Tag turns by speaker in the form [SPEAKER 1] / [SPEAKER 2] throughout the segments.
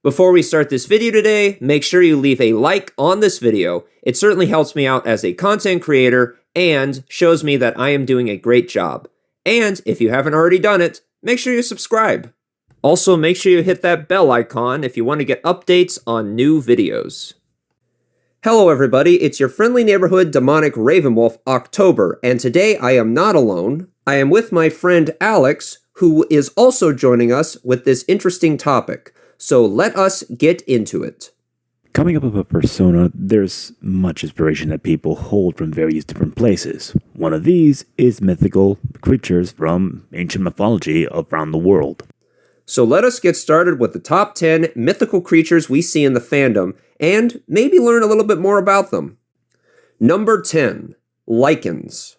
[SPEAKER 1] Before we start this video today, make sure you leave a like on this video. It certainly helps me out as a content creator and shows me that I am doing a great job. And if you haven't already done it, make sure you subscribe. Also, make sure you hit that bell icon if you want to get updates on new videos. Hello everybody, it's your friendly neighborhood demonic Ravenwolf, October, and today I am not alone. I am with my friend Alex, who is also joining us with this interesting topic. So let us get into it.
[SPEAKER 2] Coming up with a persona, there's much inspiration that people hold from various different places. One of these is mythical creatures from ancient mythology around the world.
[SPEAKER 1] So let us get started with the top 10 mythical creatures we see in the fandom, and maybe learn a little bit more about them. Number 10, Lycans.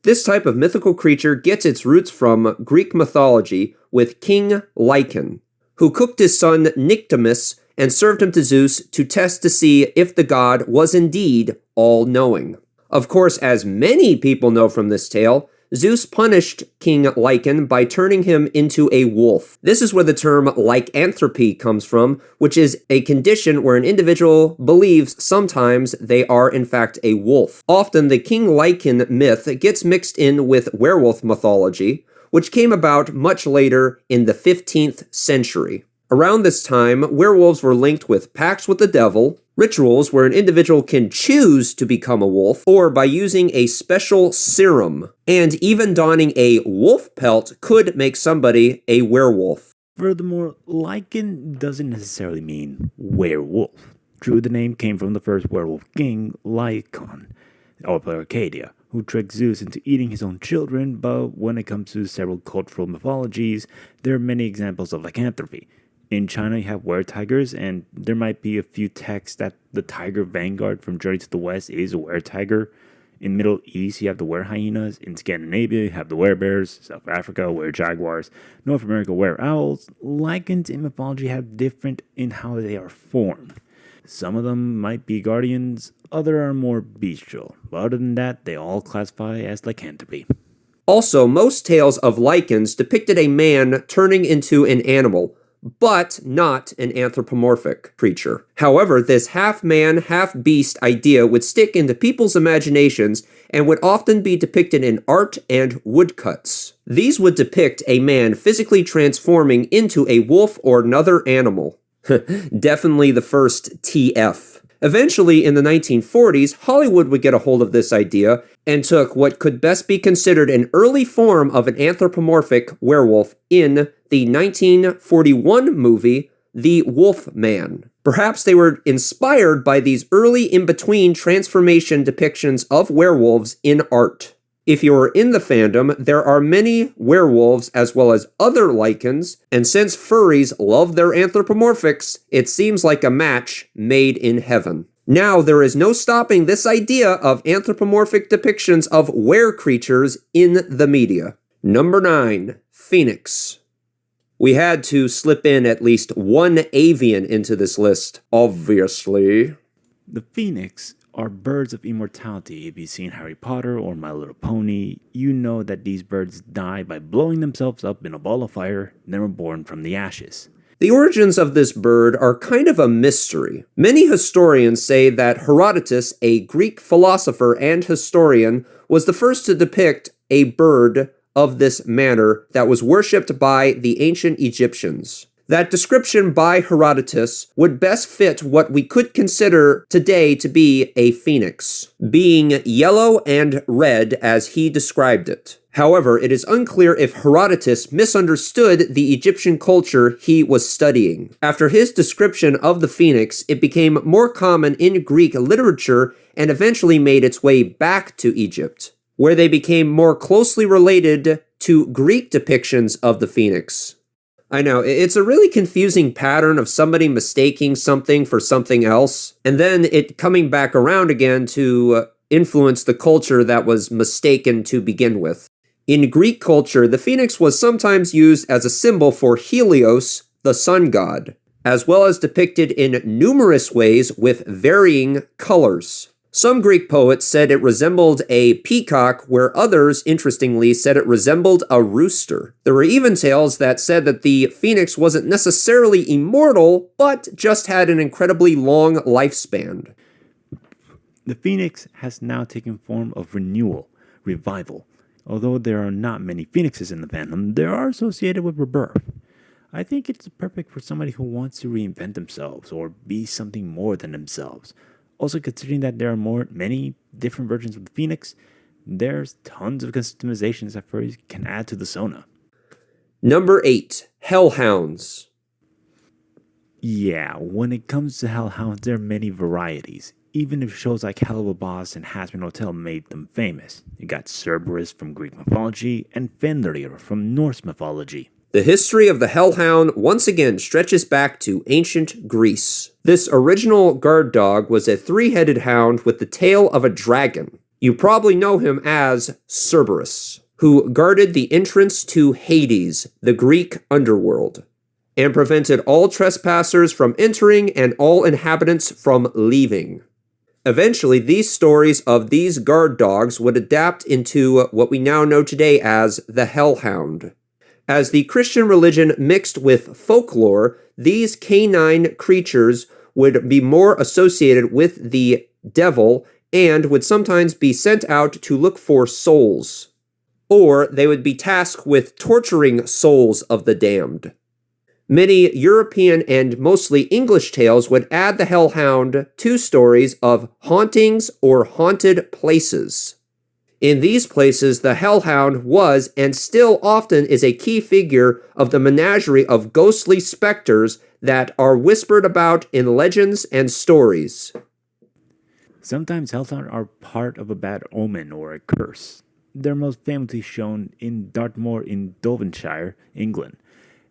[SPEAKER 1] This type of mythical creature gets its roots from Greek mythology with King Lycan, who cooked his son Nyctimus and served him to Zeus to test to see if the god was indeed all-knowing. Of course, as many people know from this tale, Zeus punished King Lycan by turning him into a wolf. This is where the term lycanthropy comes from, which is a condition where an individual believes sometimes they are in fact a wolf. Often the King Lycan myth gets mixed in with werewolf mythology, which came about much later in the 15th century. Around this time, werewolves were linked with pacts with the devil, rituals where an individual can choose to become a wolf, or by using a special serum, and even donning a wolf pelt could make somebody a werewolf.
[SPEAKER 2] Furthermore, Lycan doesn't necessarily mean werewolf. True, the name came from the first werewolf king, Lycon, of Arcadia, who tricked Zeus into eating his own children, but when it comes to several cultural mythologies, there are many examples of lycanthropy. In China, you have were-tigers, and there might be a few texts that the tiger vanguard from Journey to the West is a were-tiger. In Middle East, you have the were-hyenas. In Scandinavia, you have the were-bears. South Africa, were-jaguars. North America, were-owls. Lycans in mythology have different in how they are formed. Some of them might be guardians, others are more bestial. But other than that, they all classify as lycanthropy.
[SPEAKER 1] Also, most tales of Lycans depicted a man turning into an animal, but not an anthropomorphic creature. However, this half-man, half-beast idea would stick into people's imaginations and would often be depicted in art and woodcuts. These would depict a man physically transforming into a wolf or another animal. Definitely the first TF. Eventually, in the 1940s, Hollywood would get a hold of this idea and took what could best be considered an early form of an anthropomorphic werewolf in the 1941 movie, The Wolf Man. Perhaps they were inspired by these early in-between transformation depictions of werewolves in art. If you are in the fandom, there are many werewolves as well as other Lycans, and since furries love their anthropomorphics, it seems like a match made in heaven. Now, there is no stopping this idea of anthropomorphic depictions of were-creatures in the media. Number 9, Phoenix. We had to slip in at least one avian into this list, obviously.
[SPEAKER 2] The Phoenix are birds of immortality. If you've seen Harry Potter or My Little Pony, you know that these birds die by blowing themselves up in a ball of fire, then were born from the ashes.
[SPEAKER 1] The origins of this bird are kind of a mystery. Many historians say that Herodotus, a Greek philosopher and historian, was the first to depict a bird of this manner that was worshipped by the ancient Egyptians. That description by Herodotus would best fit what we could consider today to be a phoenix, being yellow and red as he described it. However, it is unclear if Herodotus misunderstood the Egyptian culture he was studying. After his description of the phoenix, it became more common in Greek literature and eventually made its way back to Egypt, where they became more closely related to Greek depictions of the phoenix. I know, it's a really confusing pattern of somebody mistaking something for something else, and then it coming back around again to influence the culture that was mistaken to begin with. In Greek culture, the phoenix was sometimes used as a symbol for Helios, the sun god, as well as depicted in numerous ways with varying colors. Some Greek poets said it resembled a peacock, where others, interestingly, said it resembled a rooster. There were even tales that said that the phoenix wasn't necessarily immortal, but just had an incredibly long lifespan.
[SPEAKER 2] The phoenix has now taken form of renewal, revival. Although there are not many phoenixes in the fandom, they are associated with rebirth. I think it's perfect for somebody who wants to reinvent themselves or be something more than themselves. Also, considering that there are many different versions of the phoenix, there's tons of customizations that furries can add to the Sona.
[SPEAKER 1] Number 8. Hellhounds.
[SPEAKER 2] Yeah, when it comes to hellhounds, there are many varieties. Even if shows like Hell of a Boss and Hazbin Hotel made them famous. You got Cerberus from Greek mythology and Fenrir from Norse mythology.
[SPEAKER 1] The history of the Hellhound once again stretches back to ancient Greece. This original guard dog was a three-headed hound with the tail of a dragon. You probably know him as Cerberus, who guarded the entrance to Hades, the Greek underworld, and prevented all trespassers from entering and all inhabitants from leaving. Eventually, these stories of these guard dogs would adapt into what we now know today as the Hellhound. As the Christian religion mixed with folklore, these canine creatures would be more associated with the devil and would sometimes be sent out to look for souls. Or they would be tasked with torturing souls of the damned. Many European and mostly English tales would add the Hellhound to stories of hauntings or haunted places. In these places, the Hellhound was and still often is a key figure of the menagerie of ghostly specters that are whispered about in legends and stories.
[SPEAKER 2] Sometimes hellhounds are part of a bad omen or a curse. They're most famously shown in Dartmoor in Devonshire, England.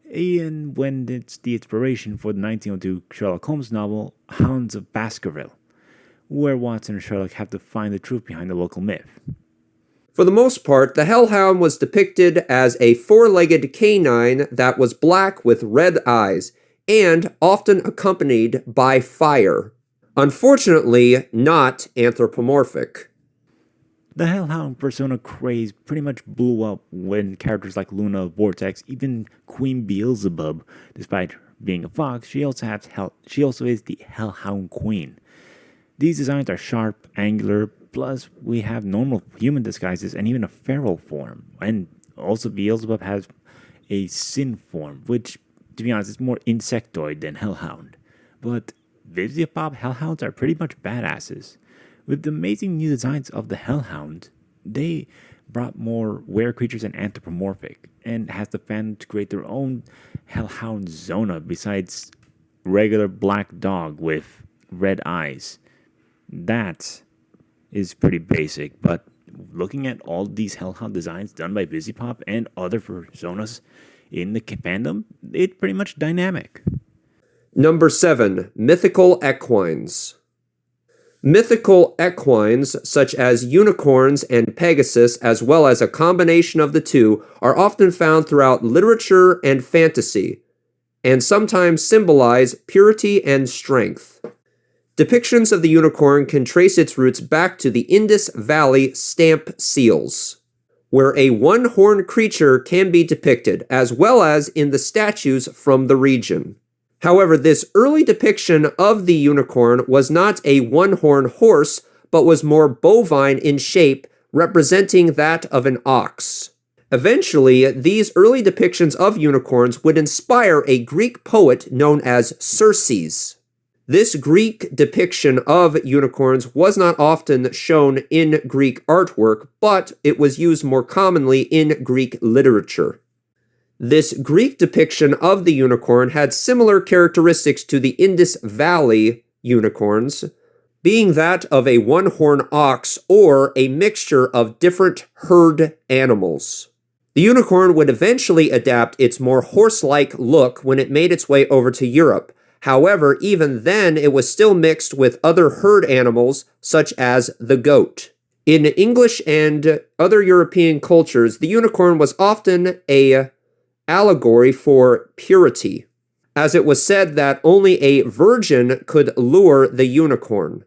[SPEAKER 2] And when it's the inspiration for the 1902 Sherlock Holmes novel, Hounds of Baskerville, where Watson and Sherlock have to find the truth behind the local myth.
[SPEAKER 1] For the most part, the Hellhound was depicted as a four-legged canine that was black with red eyes, and often accompanied by fire. Unfortunately, not anthropomorphic.
[SPEAKER 2] The Hellhound persona craze pretty much blew up when characters like Luna of Vortex, even Queen Beelzebub, despite being a fox, she also is the Hellhound Queen. These designs are sharp, angular, plus we have normal human disguises and even a feral form. And also Beelzebub has a sin form, which, to be honest, is more insectoid than Hellhound. But Visiopop Hellhounds are pretty much badasses. With the amazing new designs of the Hellhound, they brought more were creatures and anthropomorphic, and has the fan to create their own Hellhound Zona besides regular black dog with red eyes. That is pretty basic, but looking at all these Hellhound designs done by Visiopop and other Fursonas in the fandom, it's pretty much dynamic.
[SPEAKER 1] Number 7. Mythical equines. Mythical equines, such as unicorns and Pegasus, as well as a combination of the two, are often found throughout literature and fantasy, and sometimes symbolize purity and strength. Depictions of the unicorn can trace its roots back to the Indus Valley stamp seals, where a one-horned creature can be depicted, as well as in the statues from the region. However, this early depiction of the unicorn was not a one-horned horse, but was more bovine in shape, representing that of an ox. Eventually, these early depictions of unicorns would inspire a Greek poet known as Circes. This Greek depiction of unicorns was not often shown in Greek artwork, but it was used more commonly in Greek literature. This Greek depiction of the unicorn had similar characteristics to the Indus Valley unicorns, being that of a one-horned ox or a mixture of different herd animals. The unicorn would eventually adapt its more horse-like look when it made its way over to Europe. However, even then it was still mixed with other herd animals, such as the goat. In English and other European cultures, the unicorn was often an allegory for purity, as it was said that only a virgin could lure the unicorn.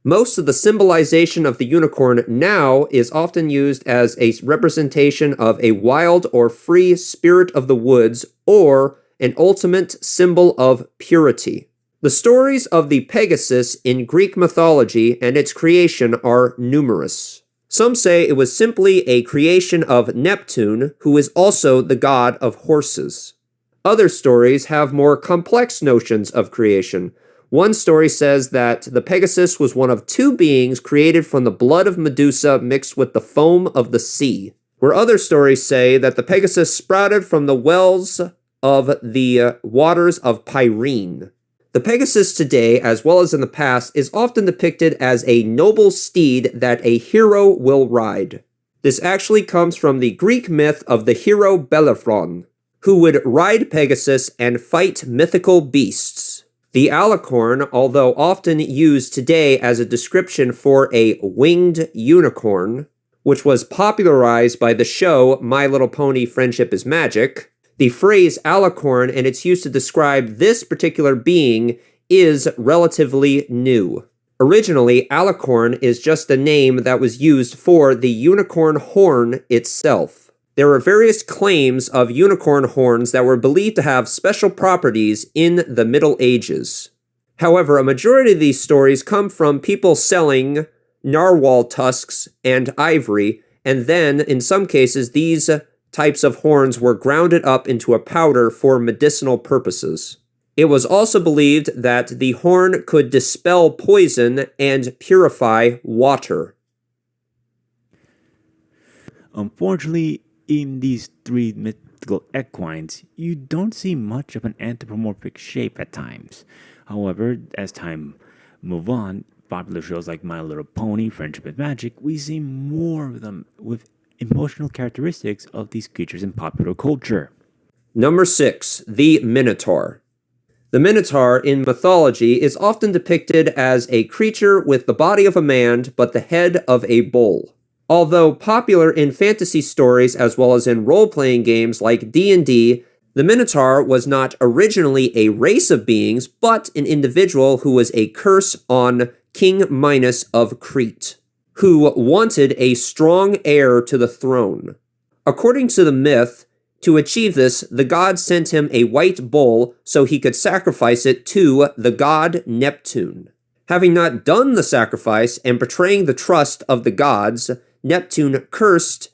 [SPEAKER 1] Most of the symbolization of the unicorn now is often used as a representation of a wild or free spirit of the woods or an ultimate symbol of purity. The stories of the Pegasus in Greek mythology and its creation are numerous. Some say it was simply a creation of Neptune, who is also the god of horses. Other stories have more complex notions of creation. One story says that the Pegasus was one of two beings created from the blood of Medusa mixed with the foam of the sea, where other stories say that the Pegasus sprouted from the wells of the waters of Pyrene. The Pegasus today, as well as in the past, is often depicted as a noble steed that a hero will ride. This actually comes from the Greek myth of the hero Bellerophon, who would ride Pegasus and fight mythical beasts. The alicorn, although often used today as a description for a winged unicorn, which was popularized by the show My Little Pony: Friendship is Magic, the phrase alicorn and its use to describe this particular being is relatively new. Originally, alicorn is just a name that was used for the unicorn horn itself. There were various claims of unicorn horns that were believed to have special properties in the Middle Ages. However, a majority of these stories come from people selling narwhal tusks and ivory, and then, in some cases, these types of horns were grounded up into a powder for medicinal purposes. It was also believed that the horn could dispel poison and purify water.
[SPEAKER 2] Unfortunately, in these three mythical equines, you don't see much of an anthropomorphic shape at times. However, as time moves on, popular shows like My Little Pony, Friendship is Magic, we see more of them with emotional characteristics of these creatures in popular culture.
[SPEAKER 1] Number 6, the Minotaur. The Minotaur in mythology is often depicted as a creature with the body of a man but the head of a bull. Although popular in fantasy stories as well as in role-playing games like D&D, the Minotaur was not originally a race of beings, but an individual who was a curse on King Minos of Crete, who wanted a strong heir to the throne. According to the myth, to achieve this, the god sent him a white bull so he could sacrifice it to the god Neptune. Having not done the sacrifice and betraying the trust of the gods, Neptune cursed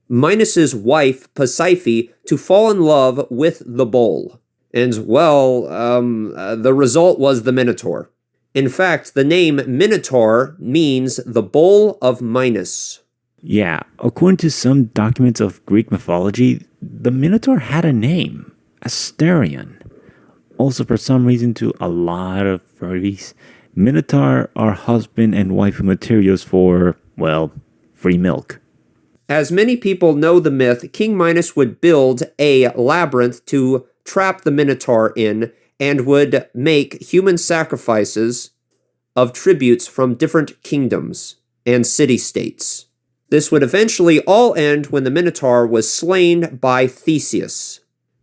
[SPEAKER 1] Minos' wife, Pasiphae, to fall in love with the bull. And, well, the result was the Minotaur. In fact, the name Minotaur means the bull of Minos.
[SPEAKER 2] Yeah, according to some documents of Greek mythology, the Minotaur had a name, Asterion. Also, for some reason, to a lot of furries, Minotaur are husband and wife materials for, well, free milk.
[SPEAKER 1] As many people know the myth, King Minos would build a labyrinth to trap the Minotaur in and would make human sacrifices of tributes from different kingdoms and city-states. This would eventually all end when the Minotaur was slain by Theseus.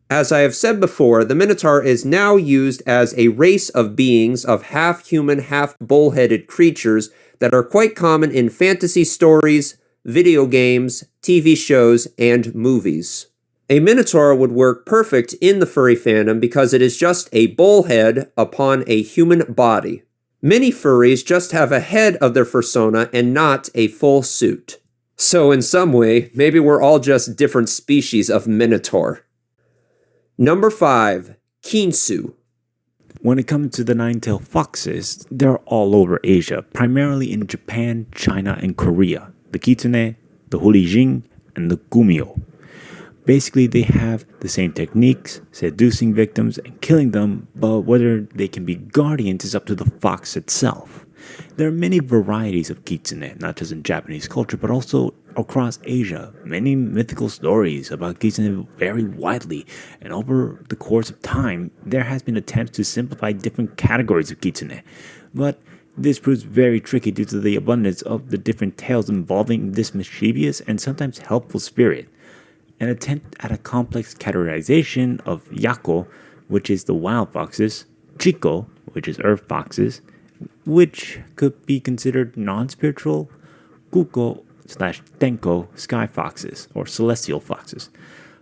[SPEAKER 1] As I have said before, the Minotaur is now used as a race of beings of half-human, half-bull-headed creatures that are quite common in fantasy stories, video games, TV shows, and movies. A Minotaur would work perfect in the furry fandom because it is just a bull head upon a human body. Many furries just have a head of their Fursona and not a full suit. So in some way, maybe we're all just different species of Minotaur. Number 5, Kinsu.
[SPEAKER 2] When it comes to the nine-tailed foxes, they're all over Asia, primarily in Japan, China, and Korea. The kitsune, the hulijing, and the gumio. Basically, they have the same techniques, seducing victims and killing them, but whether they can be guardians is up to the fox itself. There are many varieties of kitsune, not just in Japanese culture, but also across Asia. Many mythical stories about kitsune vary widely, and over the course of time, there has been attempts to simplify different categories of kitsune. But this proves very tricky due to the abundance of the different tales involving this mischievous and sometimes helpful spirit. An attempt at a complex categorization of Yako, which is the wild foxes, Chiko, which is earth foxes, which could be considered non-spiritual Kuko/Tenko sky foxes or celestial foxes.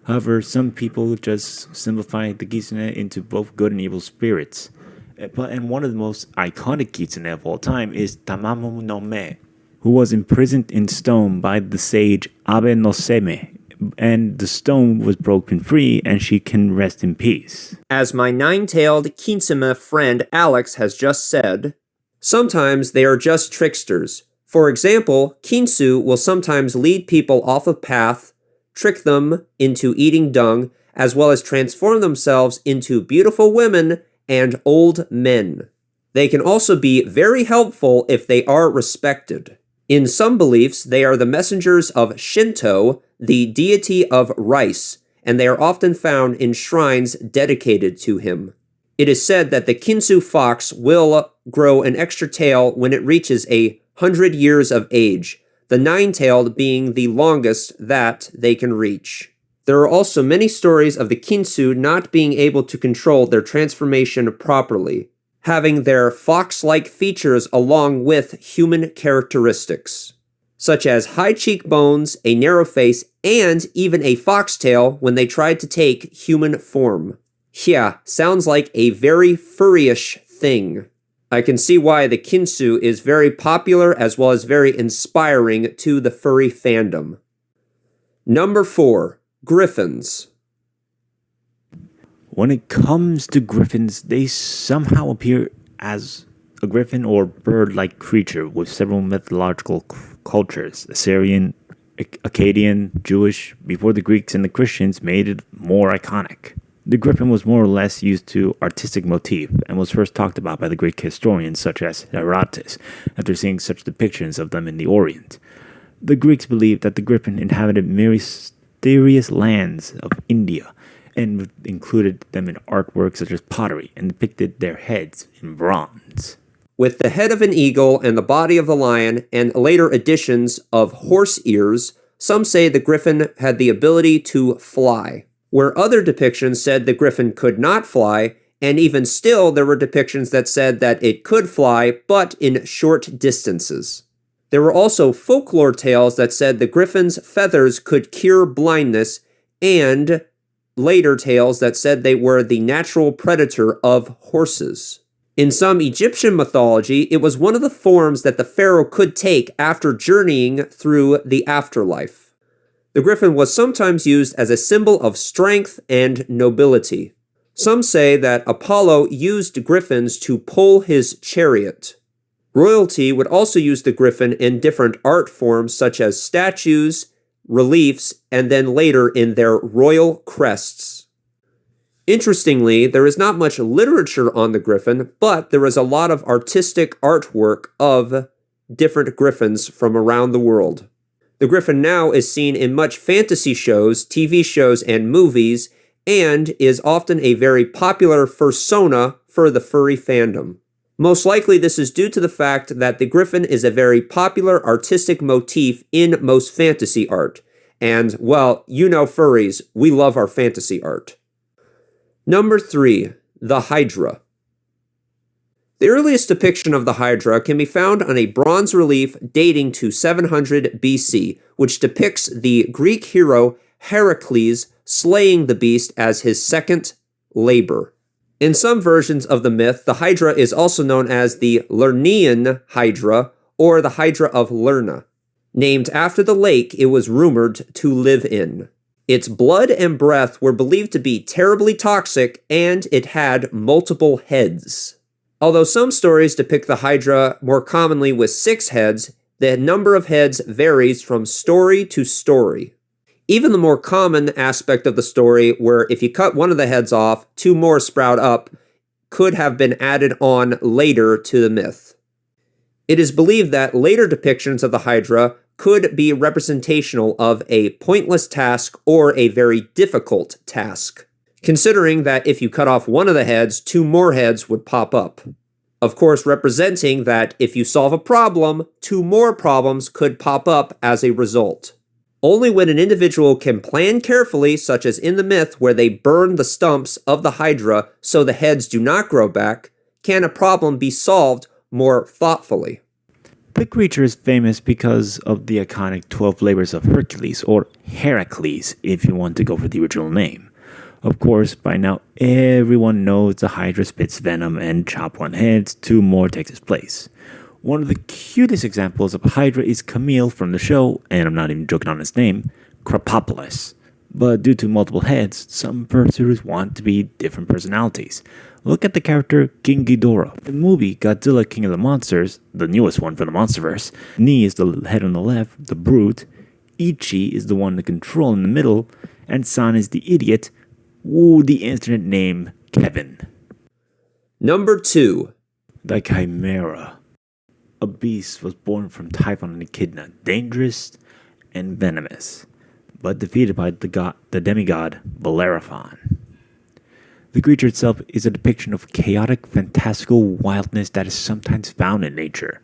[SPEAKER 2] However, some people just simplify the kitsune into both good and evil spirits. And one of the most iconic kitsune of all time is Tamamo no Me, who was imprisoned in stone by the sage Abe no Seme, and the stone was broken free and she can rest in peace.
[SPEAKER 1] As my nine-tailed Kitsuma friend Alex has just said, sometimes they are just tricksters. For example, Kinsu will sometimes lead people off a path, trick them into eating dung, as well as transform themselves into beautiful women and old men. They can also be very helpful if they are respected. In some beliefs, they are the messengers of Shinto, the deity of rice, and they are often found in shrines dedicated to him. It is said that the Kinsu fox will grow an extra tail when it reaches 100 years of age, the nine-tailed being the longest that they can reach. There are also many stories of the Kinsu not being able to control their transformation properly, having their fox-like features along with human characteristics, such as high cheekbones, a narrow face, and even a foxtail when they tried to take human form. Yeah, sounds like a very furryish thing. I can see why the Kinsu is very popular as well as very inspiring to the furry fandom. Number 4. Griffins.
[SPEAKER 2] When it comes to griffins, they somehow appear as a griffin or bird-like creature with several mythological cultures, Assyrian, Akkadian, Jewish, before the Greeks and the Christians made it more iconic. The griffin was more or less used to artistic motif and was first talked about by the Greek historians such as Herodotus after seeing such depictions of them in the Orient. The Greeks believed that the griffin inhabited mysterious lands of India and included them in artwork such as pottery and depicted their heads in bronze.
[SPEAKER 1] With the head of an eagle and the body of the lion and later additions of horse ears, some say the griffin had the ability to fly, where other depictions said the griffin could not fly, and even still there were depictions that said that it could fly, but in short distances. There were also folklore tales that said the griffin's feathers could cure blindness, and later tales that said they were the natural predator of horses. In some Egyptian mythology, it was one of the forms that the pharaoh could take after journeying through the afterlife. The griffin was sometimes used as a symbol of strength and nobility. Some say that Apollo used griffins to pull his chariot. Royalty would also use the griffin in different art forms such as statues, reliefs, and then later in their royal crests. Interestingly, there is not much literature on the griffin, but there is a lot of artistic artwork of different griffins from around the world. The griffin now is seen in much fantasy shows, TV shows, and movies, and is often a very popular fursona for the furry fandom. Most likely this is due to the fact that the griffin is a very popular artistic motif in most fantasy art. And, well, you know furries, we love our fantasy art. Number 3. The Hydra. The earliest depiction of the Hydra can be found on a bronze relief dating to 700 BC, which depicts the Greek hero Heracles slaying the beast as his second labor. In some versions of the myth, the Hydra is also known as the Lernaean Hydra, or the Hydra of Lerna, named after the lake it was rumored to live in. Its blood and breath were believed to be terribly toxic, and it had multiple heads. Although some stories depict the Hydra more commonly with 6 heads, the number of heads varies from story to story. Even the more common aspect of the story, where if you cut one of the heads off, 2 more sprout up, could have been added on later to the myth. It is believed that later depictions of the Hydra could be representational of a pointless task or a very difficult task, considering that if you cut off one of the heads, 2 more heads would pop up. Of course, representing that if you solve a problem, 2 more problems could pop up as a result. Only when an individual can plan carefully, such as in the myth where they burn the stumps of the Hydra so the heads do not grow back, can a problem be solved more thoughtfully.
[SPEAKER 2] The creature is famous because of the iconic 12 Labors of Hercules, or Heracles if you want to go for the original name. Of course, by now everyone knows the Hydra spits venom and chop one head, two more takes its place. One of the cutest examples of Hydra is Camille from the show, and I'm not even joking on his name, Crapopolis. But due to multiple heads, some fursuiters want to be different personalities. Look at the character King Ghidorah. In the movie Godzilla King of the Monsters, the newest one for the Monsterverse, Ni is the head on the left, the brute, Ichi is the one to control in the middle, and San is the idiot, the internet name Kevin.
[SPEAKER 1] Number 2.
[SPEAKER 2] The Chimera. A beast was born from Typhon and Echidna, dangerous and venomous, but defeated by the demigod Bellerophon. The creature itself is a depiction of chaotic, fantastical wildness that is sometimes found in nature.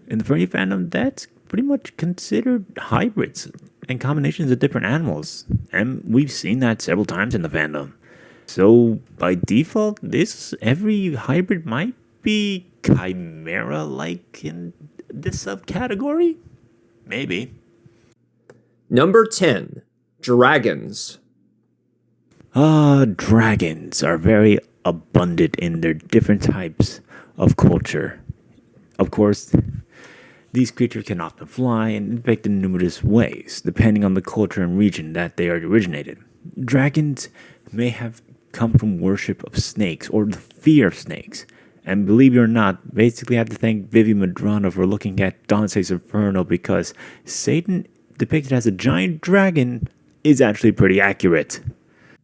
[SPEAKER 2] In the furry fandom, that's pretty much considered hybrids and combinations of different animals, and we've seen that several times in the fandom. So, by default, every hybrid might be chimera-like in this subcategory? Maybe.
[SPEAKER 1] Number 10. Dragons.
[SPEAKER 2] Dragons are very abundant in their different types of culture. Of course, these creatures can often fly and infect in numerous ways, depending on the culture and region that they are originated. Dragons may have come from worship of snakes or the fear of snakes. And believe it or not, basically I have to thank Vivi Madrano for looking at Dante's Inferno because Satan depicted as a giant dragon is actually pretty accurate.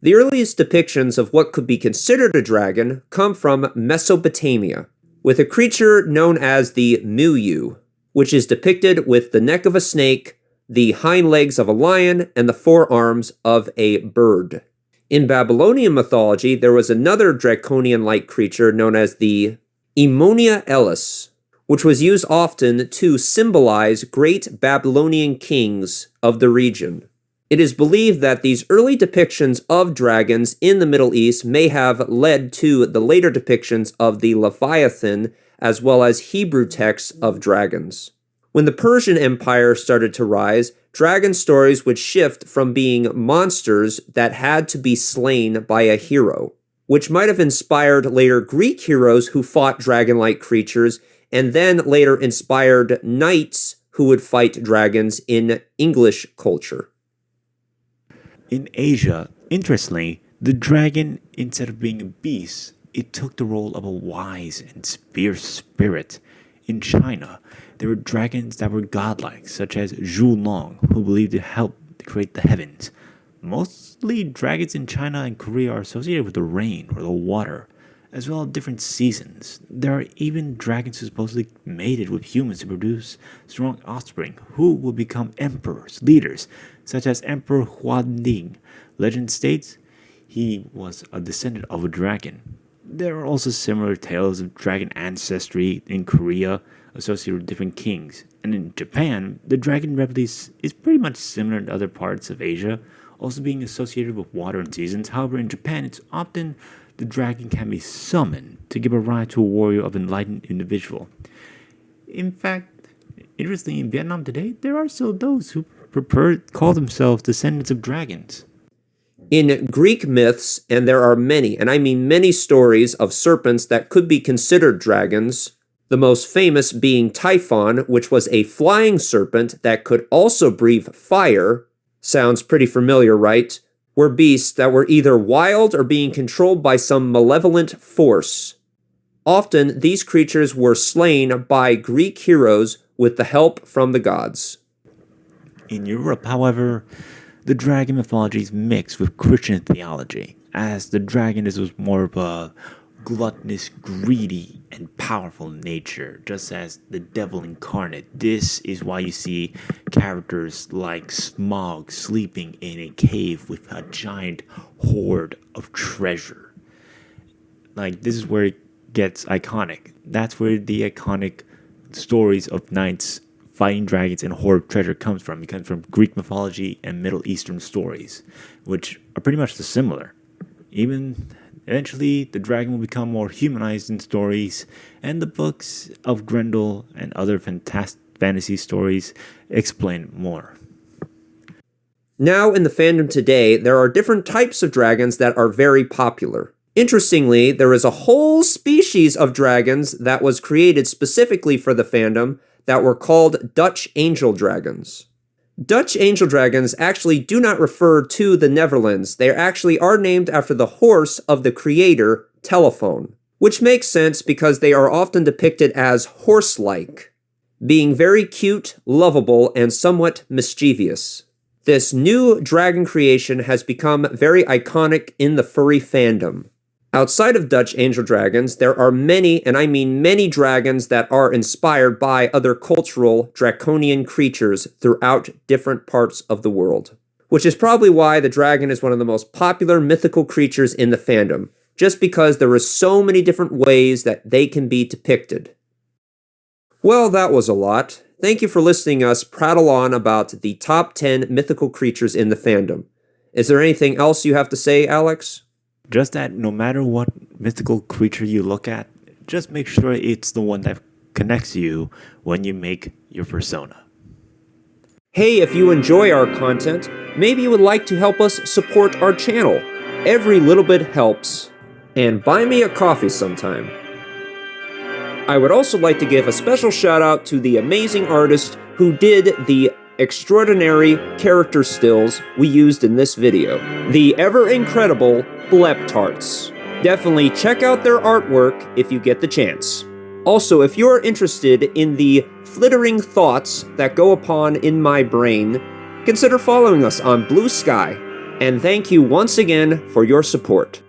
[SPEAKER 1] The earliest depictions of what could be considered a dragon come from Mesopotamia, with a creature known as the Muyu, which is depicted with the neck of a snake, the hind legs of a lion, and the forearms of a bird. In Babylonian mythology, there was another draconian-like creature known as the Emonia Elis, which was used often to symbolize great Babylonian kings of the region. It is believed that these early depictions of dragons in the Middle East may have led to the later depictions of the Leviathan as well as Hebrew texts of dragons. When the Persian Empire started to rise, dragon stories would shift from being monsters that had to be slain by a hero, which might have inspired later Greek heroes who fought dragon-like creatures, and then later inspired knights who would fight dragons in English culture.
[SPEAKER 2] In Asia, interestingly, the dragon, instead of being a beast, it took the role of a wise and fierce spirit. In China, there were dragons that were godlike, such as Zhu Long, who believed to help create the heavens. Mostly dragons in China and Korea are associated with the rain or the water, as well as different seasons. There are even dragons who supposedly mated with humans to produce strong offspring, who will become emperors, leaders, such as Emperor Huangding. Legend states he was a descendant of a dragon. There are also similar tales of dragon ancestry in Korea associated with different kings. And in Japan, the dragon reptiles is pretty much similar to other parts of Asia, also being associated with water and seasons. However, in Japan, it's often the dragon can be summoned to give a ride to a warrior of enlightened individual. In fact, interestingly, in Vietnam today, there are still those who call themselves descendants of dragons.
[SPEAKER 1] In Greek myths, and there are many, and I mean many stories of serpents that could be considered dragons, the most famous being Typhon, which was a flying serpent that could also breathe fire. Sounds pretty familiar, right? Were beasts that were either wild or being controlled by some malevolent force. Often, these creatures were slain by Greek heroes with the help from the gods.
[SPEAKER 2] In Europe, however, the dragon mythology is mixed with Christian theology, as the dragon was more of a gluttonous, greedy, and powerful nature, just as the devil incarnate. This is why you see characters like Smaug sleeping in a cave with a giant hoard of treasure. Like, this is where it gets iconic. That's where the iconic stories of knights fighting dragons and hoard of treasure comes from. It comes from Greek mythology and Middle Eastern stories, which are pretty much similar. Even Eventually, the dragon will become more humanized in stories, and the books of Grendel and other fantasy stories explain more.
[SPEAKER 1] Now, in the fandom today, there are different types of dragons that are very popular. Interestingly, there is a whole species of dragons that was created specifically for the fandom that were called Dutch angel dragons. Dutch angel dragons actually do not refer to the Netherlands. They actually are named after the horse of the creator, Telephone, which makes sense because they are often depicted as horse-like, being very cute, lovable, and somewhat mischievous. This new dragon creation has become very iconic in the furry fandom. Outside of Dutch angel dragons, there are many, and I mean many dragons that are inspired by other cultural draconian creatures throughout different parts of the world. Which is probably why the dragon is one of the most popular mythical creatures in the fandom, just because there are so many different ways that they can be depicted. Well, that was a lot. Thank you for listening us prattle on about the top 10 mythical creatures in the fandom. Is there anything else you have to say, Alex?
[SPEAKER 2] Just that no matter what mythical creature you look at, just make sure it's the one that connects you when you make your persona.
[SPEAKER 1] Hey, if you enjoy our content, maybe you would like to help us support our channel. Every little bit helps. And buy me a coffee sometime. I would also like to give a special shout out to the amazing artist who did the extraordinary character stills we used in this video. The ever-incredible Bleptarts. Definitely check out their artwork if you get the chance. Also, if you're interested in the flittering thoughts that go upon in my brain, consider following us on Blue Sky. And thank you once again for your support.